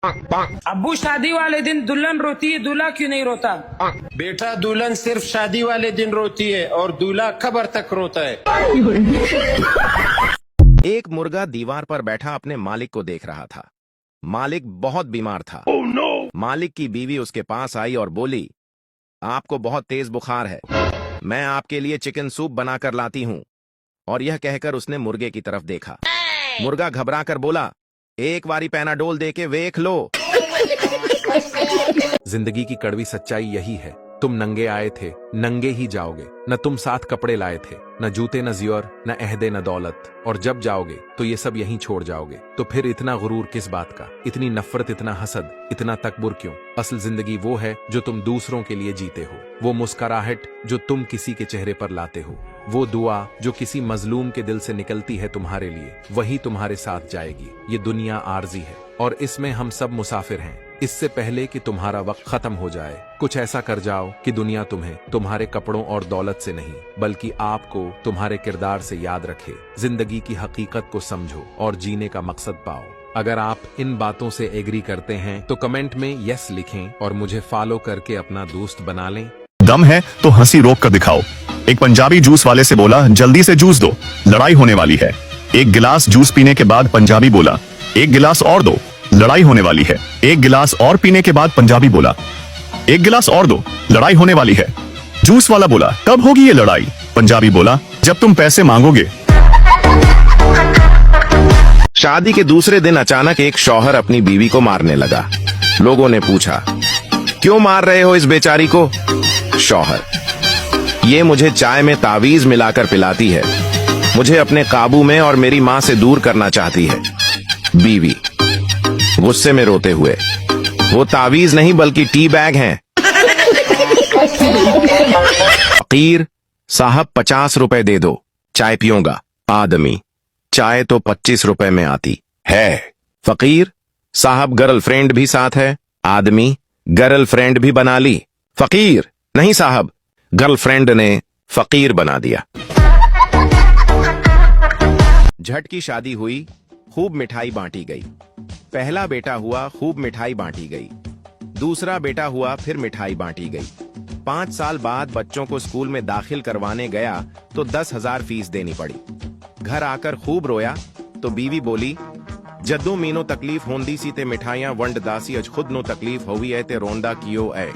अब्बू शादी वाले दिन दुल्हन रोती है, दूल्हा क्यों नहीं रोता? बेटा दुल्हन सिर्फ शादी वाले दिन रोती है और दूल्हा कब्र तक रोता है। एक मुर्गा दीवार पर बैठा अपने मालिक को देख रहा था। मालिक बहुत बीमार था। मालिक की बीवी उसके पास आई और बोली, आपको बहुत तेज बुखार है, मैं आपके लिए चिकन सूप बनाकर लाती हूं। और यह कहकर उसने मुर्गे की तरफ देखा। मुर्गा घबराकर बोला, एक बारी पैनाडोल दे के वेख लो। जिंदगी की कड़वी सच्चाई यही है, तुम नंगे आए थे, नंगे ही जाओगे। न तुम साथ कपड़े लाए थे, न जूते, न ज़ियोर, न अहदे, न दौलत। और जब जाओगे तो ये सब यहीं छोड़ जाओगे। तो फिर इतना गुरूर किस बात का, इतनी नफरत, इतना हसद, इतना तकबर क्यों? असल जिंदगी वो है जो तुम दूसरों के लिए जीते हो, वो मुस्कुराहट जो तुम किसी के चेहरे पर लाते हो, वो दुआ जो किसी मजलूम के दिल से निकलती है तुम्हारे लिए, वही तुम्हारे साथ जाएगी। ये दुनिया आर्जी है और इसमें हम सब मुसाफिर हैं। इससे पहले कि तुम्हारा वक्त खत्म हो जाए, कुछ ऐसा कर जाओ कि दुनिया तुम्हें तुम्हारे कपड़ों और दौलत से नहीं, बल्कि आपको तुम्हारे किरदार से याद रखे। जिंदगी की हकीकत को समझो और जीने का मकसद पाओ। अगर आप इन बातों से एग्री करते हैं तो कमेंट में यस लिखें और मुझे फॉलो करके अपना दोस्त बना लें। दम है तो हंसी रोक कर दिखाओ। एक पंजाबी जूस वाले से बोला, जल्दी से जूस दो, लड़ाई होने वाली है। एक गिलास जूस पीने के बाद पंजाबी बोला, एक गिलास और दो, लड़ाई होने वाली है। एक गिलास और पीने के बाद पंजाबी बोला, एक गिलास और दो, लड़ाई होने वाली है। जूस वाला बोला, कब होगी ये लड़ाई? पंजाबी बोला, जब तुम पैसे मांगोगे। शादी के दूसरे दिन अचानक एक शौहर अपनी बीवी को मारने लगा। लोगों ने पूछा, क्यों मार रहे हो इस बेचारी को? शौहर, ये मुझे चाय में तावीज मिलाकर पिलाती है, मुझे अपने काबू में और मेरी माँ से दूर करना चाहती है। बीवी गुस्से में रोते हुए, वो तावीज नहीं बल्कि टी बैग हैं। फकीर, साहब 50 रुपए दे दो, चाय पीऊंगा। आदमी, चाय तो 25 रुपए में आती है। फकीर, साहब गर्लफ्रेंड भी साथ है। आदमी, गर्लफ्रेंड भी बना ली। फकीर, नहीं साहब, गर्लफ्रेंड ने फकीर बना दिया। झट की शादी हुई, खूब मिठाई बांटी गई। पहला बेटा हुआ, खूब मिठाई बांटी गई। दूसरा बेटा हुआ, फिर मिठाई बांटी गई। 5 साल बाद बच्चों को स्कूल में दाखिल करवाने गया तो 10,000 फीस देनी पड़ी। घर आकर खूब रोया तो बीवी बोली, जद्दू मीनो तकलीफ होंदी सी ते मिठाइयां वंड दासी, अज खुद नो तकलीफ होवी है ते रोंदा कियो है।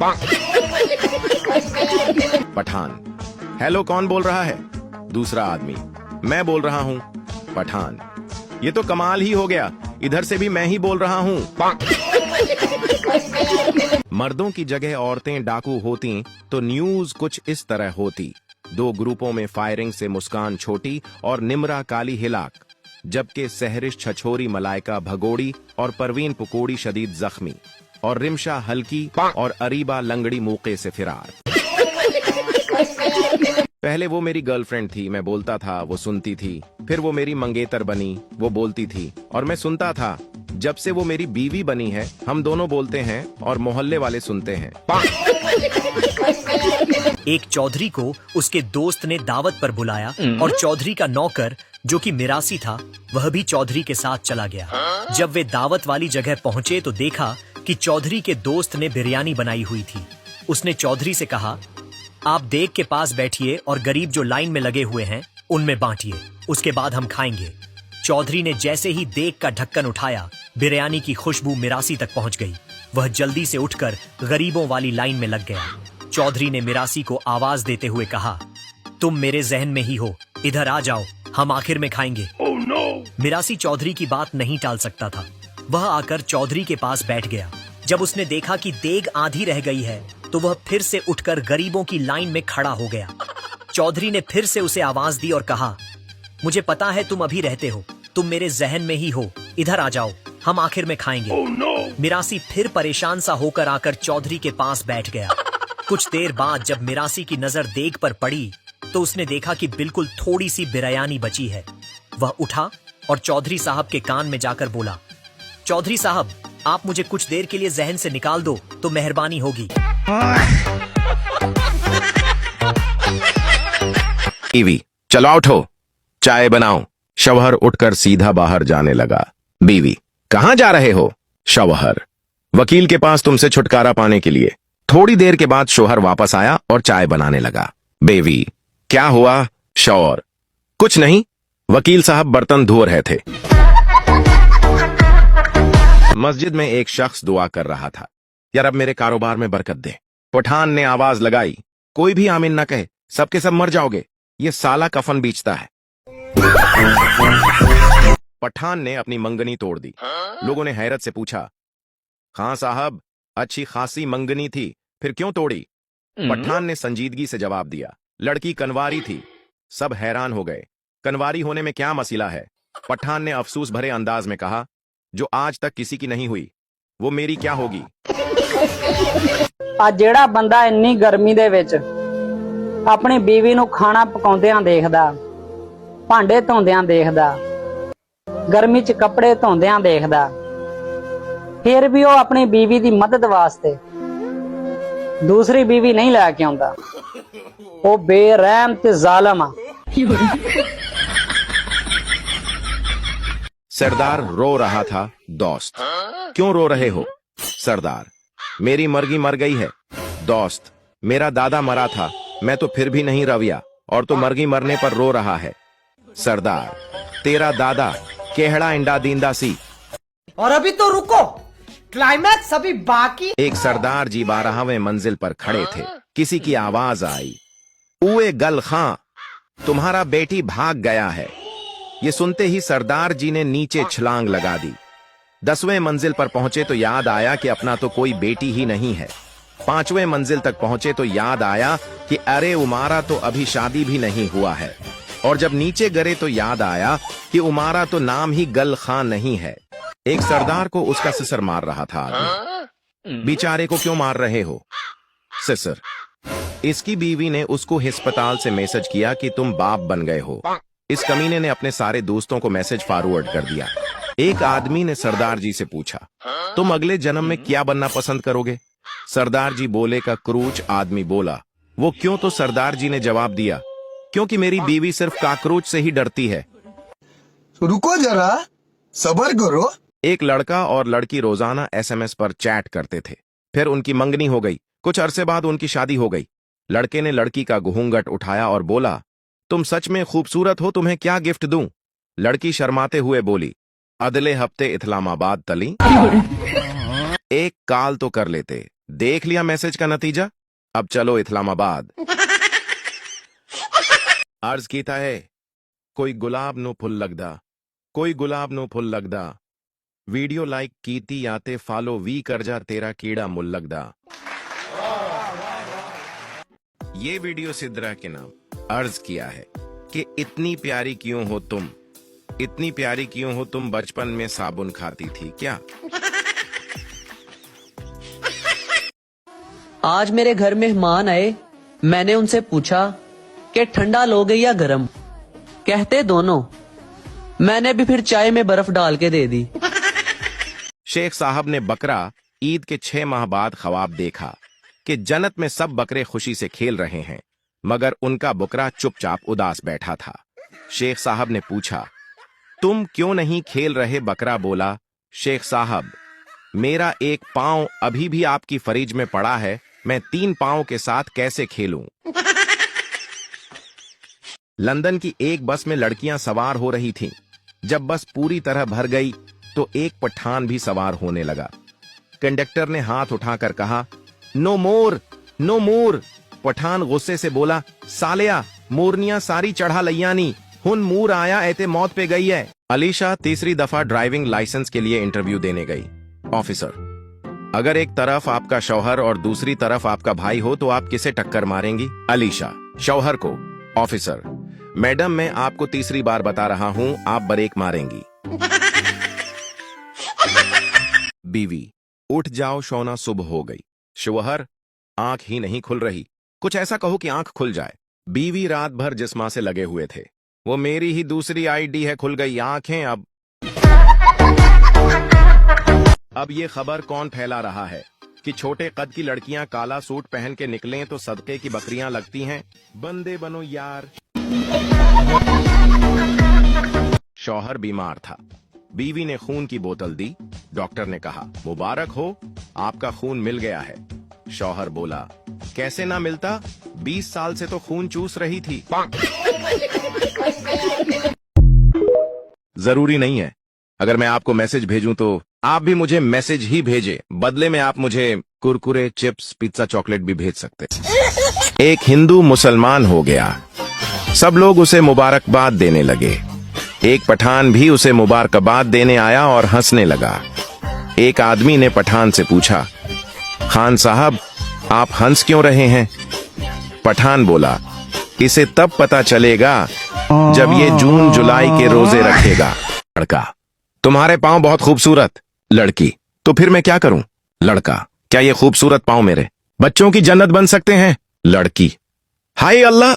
पठान, हेलो कौन बोल रहा है? दूसरा आदमी, मैं बोल रहा हूँ। पठान, ये तो कमाल ही हो गया, इधर से भी मैं ही बोल रहा हूँ। मर्दों की जगह औरतें डाकू होती तो न्यूज कुछ इस तरह होती। 2 ग्रुपों में फायरिंग से मुस्कान छोटी और निमरा काली हिलाक, जबकि सहरिश छछोरी मलाइका भगोड़ी और परवीन पुकोड़ी शदीद जख्मी, और रिमशा हल्की और अरीबा लंगड़ी मौके से फिरार। पहले वो मेरी गर्लफ्रेंड थी, मैं बोलता था, वो सुनती थी। फिर वो मेरी मंगेतर बनी, वो बोलती थी और मैं सुनता था। जब से वो मेरी बीवी बनी है, हम दोनों बोलते हैं और मोहल्ले वाले सुनते हैं। एक चौधरी को उसके दोस्त ने दावत पर बुलाया और चौधरी का नौकर, जो कि मिरासी था, वह भी चौधरी के साथ चला गया। जब वे दावत वाली जगह पहुंचे तो देखा कि चौधरी के दोस्त ने बिरयानी बनाई हुई थी। उसने चौधरी से कहा, आप देग के पास बैठिए और गरीब जो लाइन में लगे हुए हैं उनमें बांटिए, उसके बाद हम खाएंगे। चौधरी ने जैसे ही देग का ढक्कन उठाया, बिरयानी की खुशबू मिरासी तक पहुंच गई। वह जल्दी से उठकर गरीबों वाली लाइन में लग गया। चौधरी ने मिरासी को आवाज देते हुए कहा, तुम मेरे जहन में ही हो, इधर आ जाओ, हम आखिर में खाएंगे। मिरासी चौधरी की बात नहीं टाल सकता था। वह आकर चौधरी के पास बैठ गया। जब उसने देखा कि देग आधी रह गई है तो वह फिर से उठकर गरीबों की लाइन में खड़ा हो गया। चौधरी ने फिर से उसे आवाज दी और कहा, मुझे पता है तुम अभी रहते हो, तुम मेरे जहन में ही हो, इधर आ जाओ, हम आखिर में खाएंगे। मिरासी फिर परेशान सा होकर आकर चौधरी के पास बैठ गया। कुछ देर बाद जब मिरासी की नजर देग पर पड़ी तो उसने देखा कि बिल्कुल थोड़ी सी बिरयानी बची है। वह उठा और चौधरी साहब के कान में जाकर बोला, चौधरी साहब, आप मुझे कुछ देर के लिए जहन से निकाल दो तो मेहरबानी होगी। बीवी, चलो उठो, चाय बनाओ। शौहर उठकर सीधा बाहर जाने लगा। बीवी, कहाँ जा रहे हो? शौहर, वकील के पास तुमसे छुटकारा पाने के लिए। थोड़ी देर के बाद शौहर वापस आया और चाय बनाने लगा। बेवी, क्या हुआ? शौहर, कुछ नहीं, वकील साहब बर्तन धो रहे थे। मस्जिद में एक शख्स दुआ कर रहा था, यार अब मेरे कारोबार में बरकत दे। पठान ने आवाज लगाई, कोई भी आमीन ना कहे, सबके सब मर जाओगे, ये साला कफन बेचता है। पठान ने अपनी मंगनी तोड़ दी। लोगों ने हैरत से पूछा, खां साहब अच्छी खासी मंगनी थी, फिर क्यों तोड़ी? पठान ने संजीदगी से जवाब दिया, लड़की कनवारी थी। सब हैरान हो गए, कनवारी होने में क्या मसला है? पठान ने अफसोस भरे अंदाज में कहा, जो आज तक किसी की नहीं हुई वो मेरी क्या होगी? ਆ ਜਿਹੜਾ ਬੰਦਾ ਇੰਨੀ ਗਰਮੀ ਦੇ ਵਿੱਚ ਆਪਣੀ ਬੀਵੀ ਨੂੰ ਖਾਣਾ ਪਕਾਉਂਦਿਆਂ ਦੇਖਦਾ, ਭਾਂਡੇ ਧੋਂਦਿਆਂ ਦੇਖਦਾ, ਗਰਮੀ 'ਚ ਕੱਪੜੇ ਧੋਂਦਿਆਂ ਦੇਖਦਾ, ਫਿਰ ਵੀ ਉਹ ਆਪਣੀ ਬੀਵੀ ਦੀ ਮਦਦ ਵਾਸਤੇ ਦੂਸਰੀ ਬੀਵੀ ਨਹੀਂ ਲੈ ਕੇ ਆਉਂਦਾ, ਉਹ ਬੇਰਹਿਮ ਤੇ ਜ਼ਾਲਮ ਆ। सरदार रो रहा था। दोस्त, क्यों रो रहे हो? सरदार, मेरी मर्गी मर गई है। दोस्त, मेरा दादा मरा था, मैं तो फिर भी नहीं रविया, और तो मर्गी मरने पर रो रहा है। सरदार, तेरा दादा केहड़ा इंडा दींदा सी। और अभी तो रुको, क्लाइमैक्स अभी बाकी। एक सरदार जी 12वें मंजिल पर खड़े थे। किसी की आवाज आई, उए गल खां, तुम्हारा बेटी भाग गया है। ये सुनते ही सरदार जी ने नीचे छलांग लगा दी। 10वें मंजिल पर पहुंचे तो याद आया कि अपना तो कोई बेटी ही नहीं है। 5वें मंजिल तक पहुंचे तो याद आया कि अरे उमारा तो अभी शादी भी नहीं हुआ है। और जब नीचे गिरे तो याद आया कि उमारा तो नाम ही गल खां नहीं है। एक सरदार को उसका सिसर मार रहा था आदमी। बेचारे को क्यों मार रहे हो? सिसर, इसकी बीवी ने उसको अस्पताल से मैसेज किया कि तुम बाप बन गए हो। इस कमीने ने अपने सारे दोस्तों को मैसेज फॉरवर्ड कर दिया। एक आदमी ने सरदार जी से पूछा, तुम अगले जन्म में क्या बनना पसंद करोगे? सरदार जी बोले का क्रूच। आदमी बोला, वो क्यों? तो सरदार जी ने जवाब दिया, क्योंकि मेरी बीवी सिर्फ काकरोच से ही डरती है। रुको जरा, सब्र करो। एक लड़का और लड़की रोजाना SMS पर चैट करते थे। फिर उनकी मंगनी हो गई। कुछ अरसे बाद उनकी शादी हो गई। लड़के ने लड़की का घूंघट उठाया और बोला, तुम सच में खूबसूरत हो, तुम्हें क्या गिफ्ट दूं? लड़की शर्माते हुए बोली, अगले हफ्ते इस्लामाबाद तली। एक कॉल तो कर लेते। देख लिया मैसेज का नतीजा, अब चलो इस्लामाबाद। अर्ज कीता है, कोई गुलाब नो फुल लगदा, कोई गुलाब नो फुल लगदा। वीडियो लाइक कीती आते फॉलो वी कर जा, तेरा कीड़ा मुल लगदा। ये वीडियो सिद्रा के नाम अर्ज किया है कि इतनी प्यारी क्यों हो तुम, इतनी प्यारी क्यों हो तुम, बचपन में साबुन खाती थी क्या? आज मेरे घर मेहमान आए, मैंने उनसे पूछा कि ठंडा लोगे या गर्म? कहते दोनों। मैंने भी फिर चाय में बर्फ डाल के दे दी। शेख साहब ने बकरा ईद के 6 माह बाद ख्वाब देखा कि जन्नत में सब बकरे खुशी से खेल रहे हैं, मगर उनका बकरा चुपचाप उदास बैठा था। शेख साहब ने पूछा, तुम क्यों नहीं खेल रहे? बकरा बोला, शेख साहब, मेरा एक पांव अभी भी आपकी फरीज में पड़ा है, मैं 3 पांव के साथ कैसे खेलूं? लंदन की एक बस में लड़कियां सवार हो रही थीं। जब बस पूरी तरह भर गई तो एक पठान भी सवार होने लगा। कंडक्टर ने हाथ उठाकर कहा, नो मोर, नो मोर। पठान गुस्से से बोला, सालिया, मोरनियां सारी चढ़ा लैयानी, हुन मूर आया ऐते मौत पे गई है। अलीशा तीसरी दफा ड्राइविंग लाइसेंस के लिए इंटरव्यू देने गई। ऑफिसर, अगर एक तरफ आपका शौहर और दूसरी तरफ आपका भाई हो तो आप किसे टक्कर मारेंगी? अलीशा, शौहर को। ऑफिसर, मैडम मैं आपको तीसरी बार बता रहा हूं, आप ब्रेक मारेंगी। बीवी, उठ जाओ, शोना सुबह हो गई। शौहर, आंख ही नहीं खुल रही, कुछ ऐसा कहो कि आंख खुल जाए। बीवी, रात भर जिस मां से लगे हुए थे, वो मेरी ही दूसरी आईडी है, खुल गई आंखें। अब ये खबर कौन फैला रहा है कि छोटे कद की लड़कियां काला सूट पहन के निकलें तो सदके की बकरियां लगती हैं? बंदे बनो यार। शौहर बीमार था। बीवी ने खून की बोतल दी। डॉक्टर ने कहा, मुबारक हो, आपका खून मिल गया है। शौहर बोला, कैसे ना मिलता, 20 साल से तो खून चूस रही थी। जरूरी नहीं है, अगर मैं आपको मैसेज भेजूं तो आप भी मुझे मैसेज ही भेजे, बदले में आप मुझे कुरकुरे, चिप्स, पिज्जा, चॉकलेट भी भेज सकते। एक हिंदू मुसलमान हो गया, सब लोग उसे मुबारकबाद देने लगे। एक पठान भी उसे मुबारकबाद देने आया और हंसने लगा। एक आदमी ने पठान से पूछा, खान साहब आप हंस क्यों रहे हैं? पठान बोला, इसे तब पता चलेगा जब ये जून जुलाई के रोजे रखेगा। लड़का, तुम्हारे पांव बहुत खूबसूरत। लड़की, तो फिर मैं क्या करूं? लड़का, क्या ये खूबसूरत पांव मेरे बच्चों की जन्नत बन सकते हैं? लड़की, हाय अल्लाह।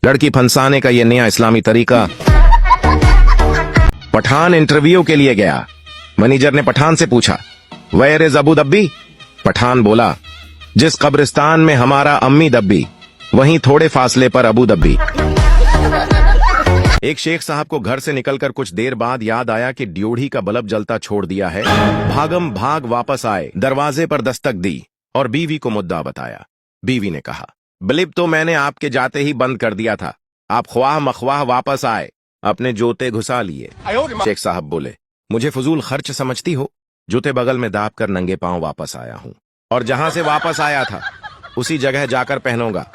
लड़की फंसाने का ये नया इस्लामी तरीका। पठान इंटरव्यू के लिए गया। मैनेजर ने पठान से पूछा, वेयर इज अबू दब्बी? पठान बोला, जिस कब्रिस्तान में हमारा अम्मी दब्बी, वहीं थोड़े फासले पर अबू दब्बी। एक शेख साहब को घर से निकलकर कुछ देर बाद याद आया कि ड्योढ़ी का बल्ब जलता छोड़ दिया है। भागम भाग वापस आए, दरवाजे पर दस्तक दी और बीवी को मुद्दा बताया। बीवी ने कहा, बल्ब तो मैंने आपके जाते ही बंद कर दिया था, आप ख्वाह मख्वाह वापस आए, अपने जूते घुसा लिए। शेख साहब बोले, मुझे फजूल खर्च समझती हो? जूते बगल में दाब कर नंगे पांव वापस आया हूं, और जहां से वापस आया था उसी जगह जाकर पहनूंगा।